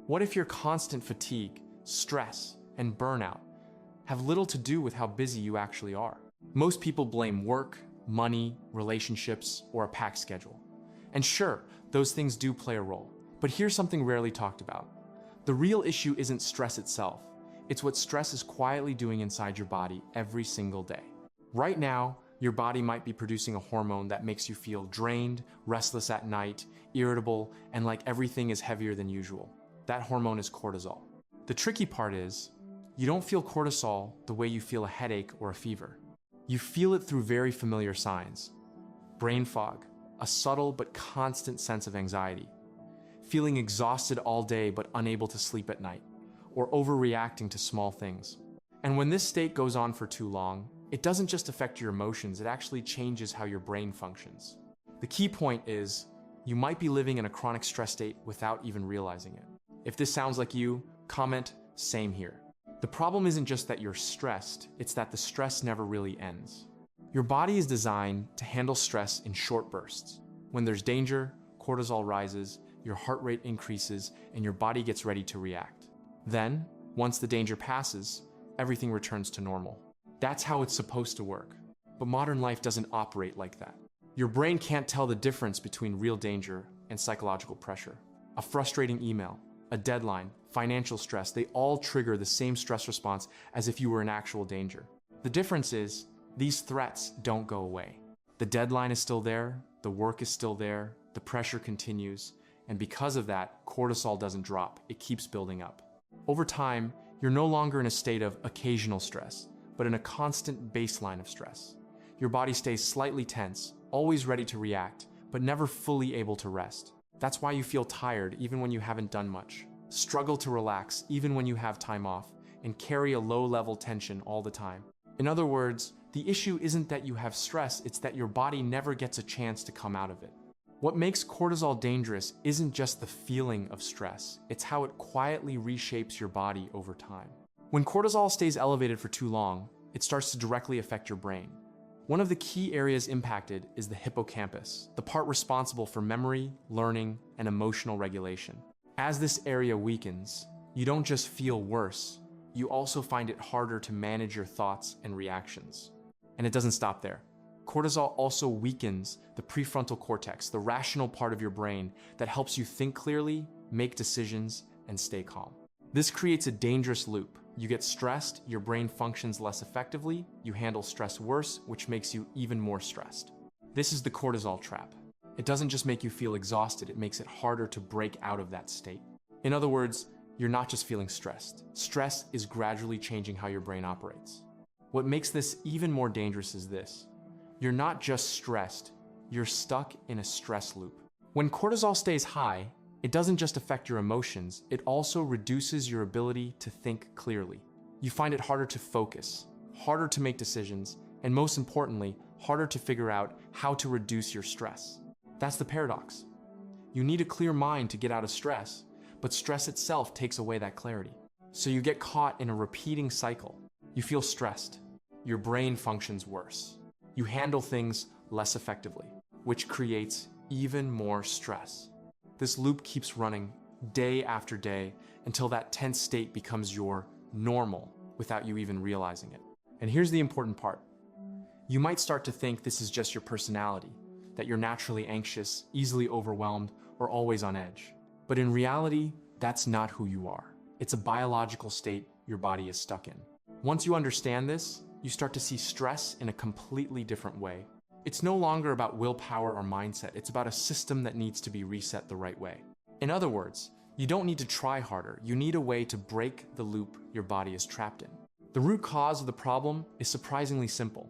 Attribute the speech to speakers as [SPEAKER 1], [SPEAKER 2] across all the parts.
[SPEAKER 1] What if your constant fatigue, stress, and burnout have little to do with how busy you actually are? Most people blame work, money, relationships, or a packed schedule. And sure, those things do play a role. But here's something rarely talked about. The real issue isn't stress itself. It's what stress is quietly doing inside your body every single day. Right now, your body might be producing a hormone that makes you feel drained, restless at night, irritable, and like everything is heavier than usual. That hormone is cortisol. The tricky part is, you don't feel cortisol the way you feel a headache or a fever. You feel it through very familiar signs. Brain fog, a subtle but constant sense of anxiety, feeling exhausted all day but unable to sleep at night, or overreacting to small things. And when this state goes on for too long, it doesn't just affect your emotions, it actually changes how your brain functions. The key point is, you might be living in a chronic stress state without even realizing it. If this sounds like you, comment, same here. The problem isn't just that you're stressed, it's that the stress never really ends. Your body is designed to handle stress in short bursts. When there's danger, cortisol rises, your heart rate increases, and your body gets ready to react. Then, once the danger passes, everything returns to normal. That's how it's supposed to work. But modern life doesn't operate like that. Your brain can't tell the difference between real danger and psychological pressure. A frustrating email, a deadline, financial stress, they all trigger the same stress response as if you were in actual danger. The difference is, these threats don't go away. The deadline is still there, the work is still there, the pressure continues, and because of that, cortisol doesn't drop, it keeps building up. Over time, you're no longer in a state of occasional stress, but in a constant baseline of stress. Your body stays slightly tense, always ready to react, but never fully able to rest. That's why you feel tired even when you haven't done much, struggle to relax even when you have time off, and carry a low-level tension all the time. In other words, the issue isn't that you have stress, it's that your body never gets a chance to come out of it. What makes cortisol dangerous isn't just the feeling of stress, it's how it quietly reshapes your body over time. When cortisol stays elevated for too long, it starts to directly affect your brain. One of the key areas impacted is the hippocampus, the part responsible for memory, learning, and emotional regulation. As this area weakens, you don't just feel worse, you also find it harder to manage your thoughts and reactions. And it doesn't stop there. Cortisol also weakens the prefrontal cortex, the rational part of your brain that helps you think clearly, make decisions, and stay calm. This creates a dangerous loop. You get stressed, your brain functions less effectively, you handle stress worse, which makes you even more stressed. This is the cortisol trap. It doesn't just make you feel exhausted, it makes it harder to break out of that state. In other words, you're not just feeling stressed. Stress is gradually changing how your brain operates. What makes this even more dangerous is this. You're not just stressed, you're stuck in a stress loop. When cortisol stays high, it doesn't just affect your emotions, it also reduces your ability to think clearly. You find it harder to focus, harder to make decisions, and most importantly, harder to figure out how to reduce your stress. That's the paradox. You need a clear mind to get out of stress, but stress itself takes away that clarity. So you get caught in a repeating cycle. You feel stressed, your brain functions worse. You handle things less effectively, which creates even more stress. This loop keeps running day after day until that tense state becomes your normal without you even realizing it. And here's the important part. You might start to think this is just your personality, that you're naturally anxious, easily overwhelmed, or always on edge. But in reality, that's not who you are. It's a biological state your body is stuck in. Once you understand this, you start to see stress in a completely different way. It's no longer about willpower or mindset, it's about a system that needs to be reset the right way. In other words, you don't need to try harder, you need a way to break the loop your body is trapped in. The root cause of the problem is surprisingly simple.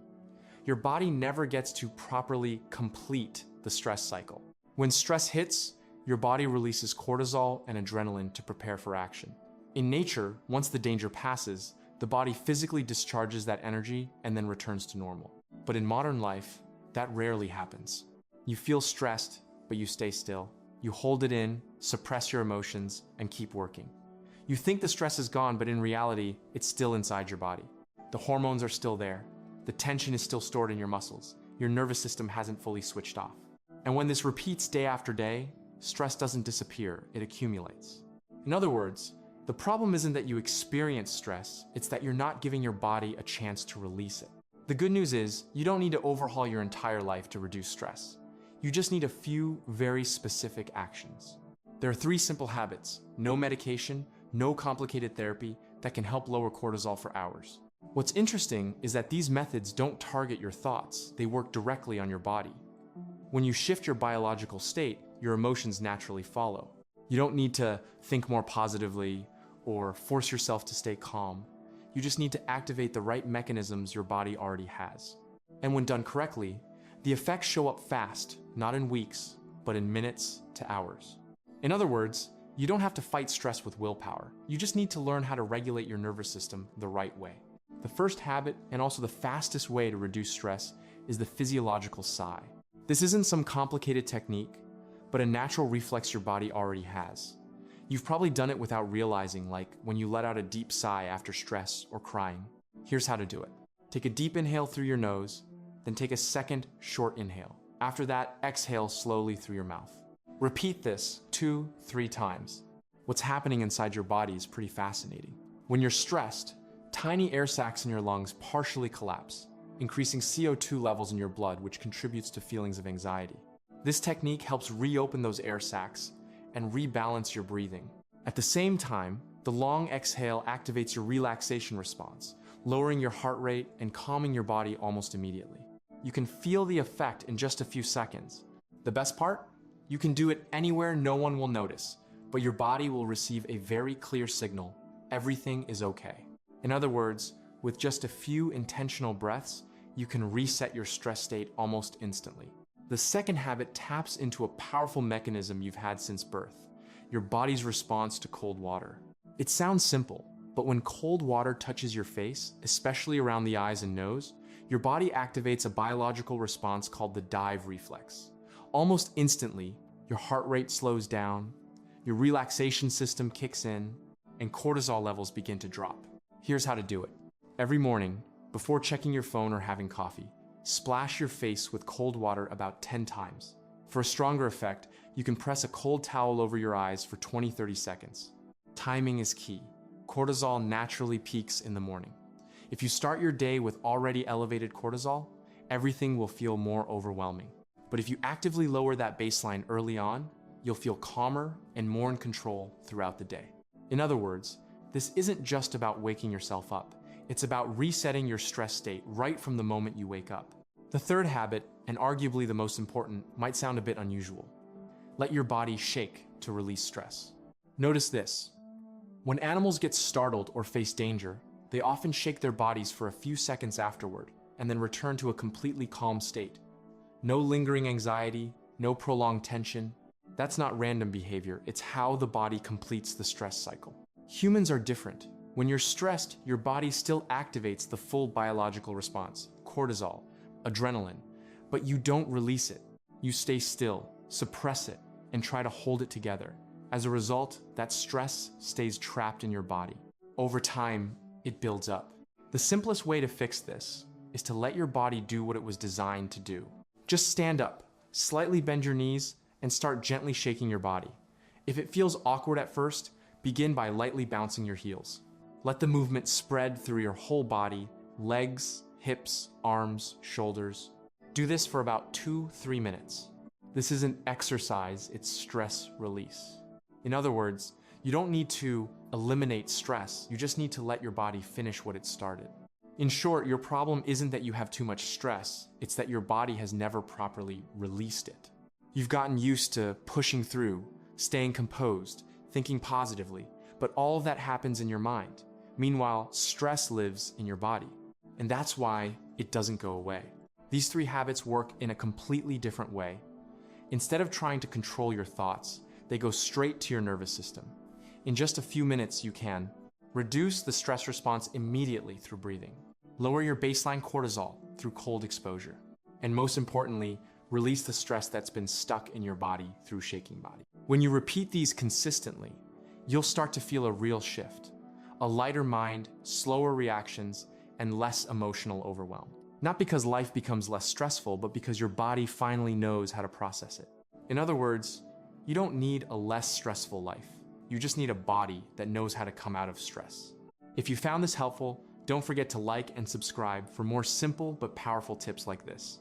[SPEAKER 1] Your body never gets to properly complete the stress cycle. When stress hits, your body releases cortisol and adrenaline to prepare for action. In nature, once the danger passes, the body physically discharges that energy and then returns to normal. But in modern life, that rarely happens. You feel stressed, but you stay still. You hold it in, suppress your emotions, and keep working. You think the stress is gone, but in reality, it's still inside your body. The hormones are still there. The tension is still stored in your muscles. Your nervous system hasn't fully switched off. And when this repeats day after day, stress doesn't disappear, it accumulates. In other words, the problem isn't that you experience stress, it's that you're not giving your body a chance to release it. The good news is, you don't need to overhaul your entire life to reduce stress. You just need a few very specific actions. There are 3 simple habits, no medication, no complicated therapy, that can help lower cortisol for hours. What's interesting is that these methods don't target your thoughts, they work directly on your body. When you shift your biological state, your emotions naturally follow. You don't need to think more positively or force yourself to stay calm. You just need to activate the right mechanisms your body already has. And when done correctly, the effects show up fast, not in weeks, but in minutes to hours. In other words, you don't have to fight stress with willpower. You just need to learn how to regulate your nervous system the right way. The first habit, and also the fastest way to reduce stress, is the physiological sigh. This isn't some complicated technique, but a natural reflex your body already has. You've probably done it without realizing, like when you let out a deep sigh after stress or crying. Here's how to do it. Take a deep inhale through your nose, then take a second short inhale. After that, exhale slowly through your mouth. Repeat this 2-3 times. What's happening inside your body is pretty fascinating. When you're stressed, tiny air sacs in your lungs partially collapse, increasing CO2 levels in your blood, which contributes to feelings of anxiety. This technique helps reopen those air sacs and rebalance your breathing. At the same time, the long exhale activates your relaxation response, lowering your heart rate and calming your body almost immediately. You can feel the effect in just a few seconds. The best part? You can do it anywhere no one will notice, but your body will receive a very clear signal: everything is okay. In other words, with just a few intentional breaths, you can reset your stress state almost instantly. The second habit taps into a powerful mechanism you've had since birth: your body's response to cold water. It sounds simple, but when cold water touches your face, especially around the eyes and nose, your body activates a biological response called the dive reflex. Almost instantly, your heart rate slows down, your relaxation system kicks in, and cortisol levels begin to drop. Here's how to do it. Every morning, before checking your phone or having coffee, splash your face with cold water about 10 times. For a stronger effect, you can press a cold towel over your eyes for 20-30 seconds. Timing is key. Cortisol naturally peaks in the morning. If you start your day with already elevated cortisol, everything will feel more overwhelming. But if you actively lower that baseline early on, you'll feel calmer and more in control throughout the day. In other words, this isn't just about waking yourself up. It's about resetting your stress state right from the moment you wake up. The third habit, and arguably the most important, might sound a bit unusual. Let your body shake to release stress. Notice this. When animals get startled or face danger, they often shake their bodies for a few seconds afterward, and then return to a completely calm state. No lingering anxiety, no prolonged tension. That's not random behavior, it's how the body completes the stress cycle. Humans are different. When you're stressed, your body still activates the full biological response: cortisol, adrenaline, but you don't release it. You stay still, suppress it, and try to hold it together. As a result, that stress stays trapped in your body. Over time, it builds up. The simplest way to fix this is to let your body do what it was designed to do. Just stand up, slightly bend your knees, and start gently shaking your body. If it feels awkward at first, begin by lightly bouncing your heels. Let the movement spread through your whole body: legs, hips, arms, shoulders. Do this for about 2-3 minutes. This isn't exercise, it's stress release. In other words, you don't need to eliminate stress, you just need to let your body finish what it started. In short, your problem isn't that you have too much stress, it's that your body has never properly released it. You've gotten used to pushing through, staying composed, thinking positively, but all of that happens in your mind. Meanwhile, stress lives in your body, and that's why it doesn't go away. These 3 habits work in a completely different way. Instead of trying to control your thoughts, they go straight to your nervous system. In just a few minutes, you can reduce the stress response immediately through breathing, lower your baseline cortisol through cold exposure, and most importantly, release the stress that's been stuck in your body through shaking body. When you repeat these consistently, you'll start to feel a real shift: a lighter mind, slower reactions, and less emotional overwhelm. Not because life becomes less stressful, but because your body finally knows how to process it. In other words, you don't need a less stressful life. You just need a body that knows how to come out of stress. If you found this helpful, don't forget to like and subscribe for more simple but powerful tips like this.